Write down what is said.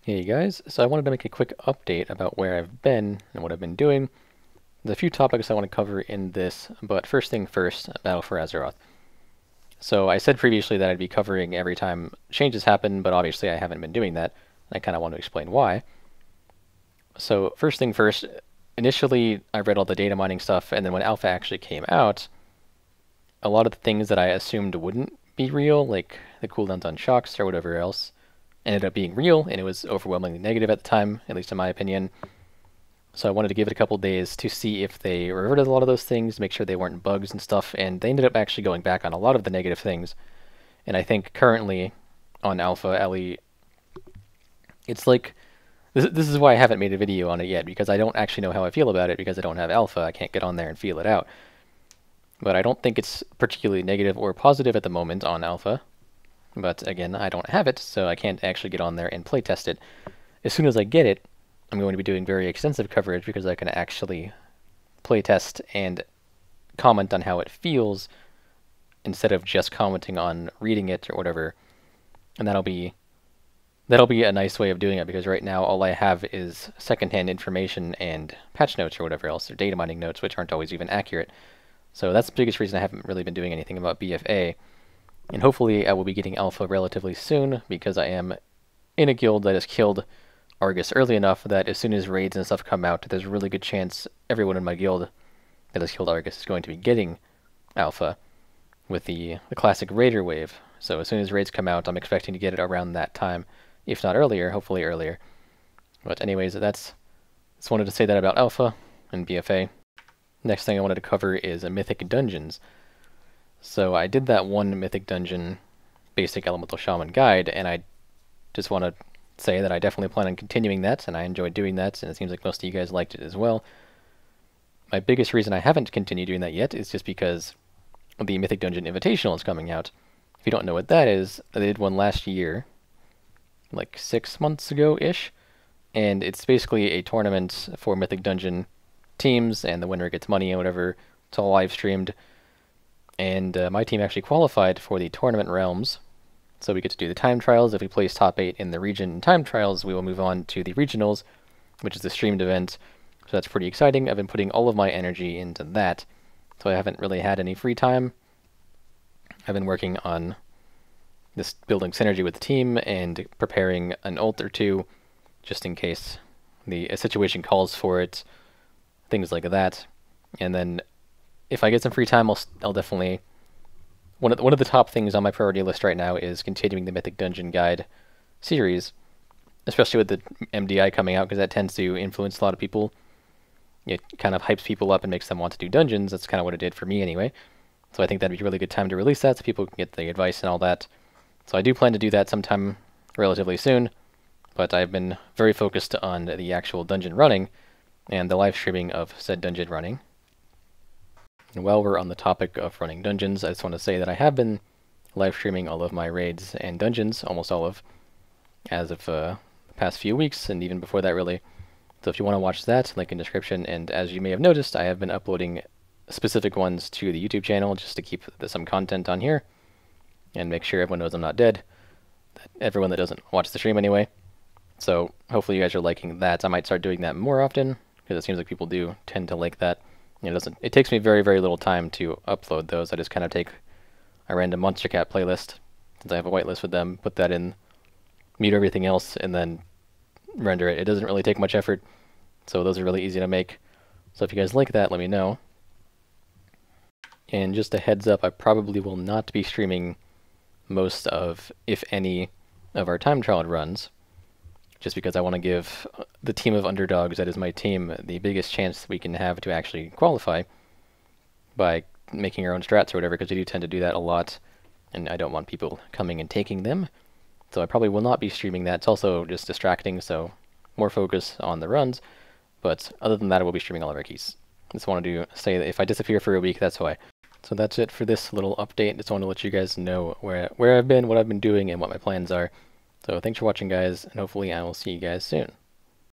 Hey guys, so I wanted to make a quick update about where I've been and what I've been doing. There's a few topics I want to cover in this, but first thing first, Battle for Azeroth. So I said previously that I'd be covering every time changes happen, but obviously I haven't been doing that, and I kind of want to explain why. So first thing first, initially I read all the data mining stuff, and then when Alpha actually came out, a lot of the things that I assumed wouldn't be real, like the cooldowns on shocks or whatever else, ended up being real, and it was overwhelmingly negative at the time, at least in my opinion. So I wanted to give it a couple days to see if they reverted a lot of those things, make sure they weren't bugs and stuff, and they ended up actually going back on a lot of the negative things. And I think currently on Alpha Ellie, it's like this is why I haven't made a video on it yet, because I don't actually know how I feel about it because I don't have Alpha. I can't get on there and feel it out. But I don't think it's particularly negative or positive at the moment on Alpha. But again, I don't have it, so I can't actually get on there and playtest it. As soon as I get it, I'm going to be doing very extensive coverage because I can actually playtest and comment on how it feels instead of just commenting on reading it or whatever. And that'll be a nice way of doing it, because right now all I have is secondhand information and patch notes or whatever else, or data mining notes, which aren't always even accurate. So that's the biggest reason I haven't really been doing anything about BFA. And hopefully I will be getting Alpha relatively soon, because I am in a guild that has killed Argus early enough that as soon as raids and stuff come out, there's a really good chance everyone in my guild that has killed Argus is going to be getting Alpha with the classic Raider wave. So as soon as raids come out, I'm expecting to get it around that time, if not earlier, hopefully earlier. But anyways, just wanted to say that about Alpha and BFA. Next thing I wanted to cover is Mythic Dungeons. So I did that one Mythic Dungeon basic Elemental Shaman guide, and I just want to say that I definitely plan on continuing that, and I enjoyed doing that, and it seems like most of you guys liked it as well. My biggest reason I haven't continued doing that yet is just because the Mythic Dungeon Invitational is coming out. If you don't know what that is, I did one last year, like 6 months ago-ish, and it's basically a tournament for Mythic Dungeon teams, and the winner gets money and whatever. It's all live streamed, and my team actually qualified for the tournament realms. So we get to do the time trials. If we place top 8 in the region time trials, we will move on to the regionals, which is the streamed event. So that's pretty exciting. I've been putting all of my energy into that, so I haven't really had any free time. I've been working on this building synergy with the team and preparing an ult or two, just in case a situation calls for it, things like that. And then if I get some free time, I'll definitely... One of the top things on my priority list right now is continuing the Mythic Dungeon Guide series, especially with the MDI coming out, because that tends to influence a lot of people. It kind of hypes people up and makes them want to do dungeons. That's kind of what it did for me anyway. So I think that'd be a really good time to release that so people can get the advice and all that. So I do plan to do that sometime relatively soon, but I've been very focused on the actual dungeon running and the live streaming of said dungeon running. And while we're on the topic of running dungeons, I just want to say that I have been live streaming all of my raids and dungeons, almost all of, as of the past few weeks, and even before that really. So if you want to watch that, link in description, and as you may have noticed, I have been uploading specific ones to the YouTube channel just to keep some content on here, and make sure everyone knows I'm not dead, everyone that doesn't watch the stream anyway. So hopefully you guys are liking that. I might start doing that more often, because it seems like people do tend to like that. It takes me very, very little time to upload those. I just kind of take a random Monster Cat playlist, since I have a whitelist with them, put that in, mute everything else, and then render it. It doesn't really take much effort, so those are really easy to make. So if you guys like that, let me know. And just a heads up, I probably will not be streaming most of, if any, of our time trial runs, just because I want to give the team of underdogs that is my team the biggest chance we can have to actually qualify by making our own strats or whatever, because we do tend to do that a lot, and I don't want people coming and taking them. So I probably will not be streaming that. It's also just distracting, so more focus on the runs. But other than that, I will be streaming all of our keys. Just wanted to say that if I disappear for a week, that's why. So that's it for this little update. Just want to let you guys know where I've been, what I've been doing, and what my plans are. So thanks for watching, guys, and hopefully I will see you guys soon.